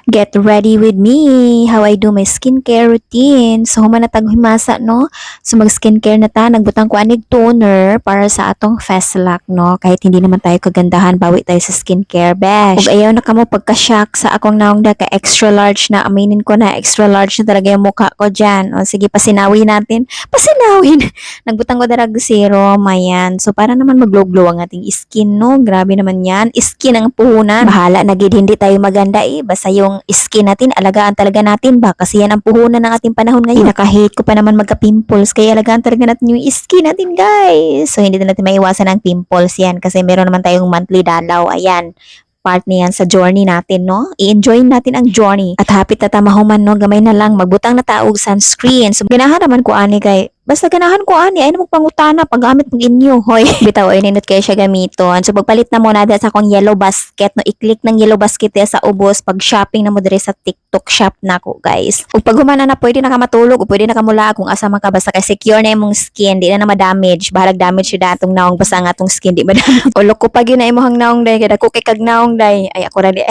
Get ready with me, how I do my skincare routine. So, human na tag himasa, no? So, mag-skincare na ta. Nagbutang ko anig toner para sa atong face lock, no? Kahit hindi naman tayo kagandahan, bawi tayo sa skincare, besh. Ug ayaw na kamo pagka-shock sa akong naong ka extra large na. Aminin ko na, extra large na talaga yung mukha ko dyan. O, sige, pasinawi natin. Pasinawin! Nagbutang ko darag serum, ayan. So, para naman mag-glow-glow ang ating skin, no? Grabe naman yan. Skin ang puhunan. Bahala na gid, hindi tayo maganda basta yung skin natin, alagaan talaga natin ba? Kasi yan ang puhunan ng ating panahon ngayon. Pinaka-hate ko pa naman magka-pimples, kaya alagaan talaga natin yung skin natin, guys. So, hindi na natin maiwasan ang pimples yan kasi meron naman tayong monthly dalaw. Ayan, part niyan sa journey natin, no? I-enjoy natin ang journey. At hapit na tamahuman, no? Gamay na lang, magbutang na taog sunscreen. So, ganahan naman ko ani kay basta ganahan ko ani ay namang pangutana paggamit ng inyo hoy. Bitaw ay nindot kayo siya gamiton. So pagpalit na mo na sa akong yellow basket, no, i-click ng yellow basket sa ubos pag shopping na mo dire sa TikTok shop nako, guys. Ug pag humana na pwede na ka matulog o pwede na ka mula kung asa man ka basta kay secure na imong skin, di na ma-damage. Bahalag damage yung datong naong basta nga atong skin di ma-damage. O loko pa gyud na imong naong day kada ko kay kag naong day. Ay ako ra di.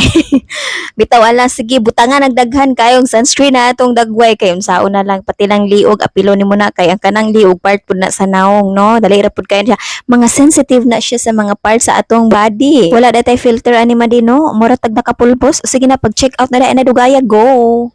Bitaw ala sige butangan nagdaghan kayong sunscreen na atong dagway kay unsaon na lang pati lang liog apilo nimo na kay ang kanang liog part pud na sa naong, no? Dali ra pud kayo siya. Mga sensitive na siya sa mga parts sa atong body. Wala datay filter ani ma din, no? Mura tag nakapulbos. Sige na pag check out na dai na dugaya, go.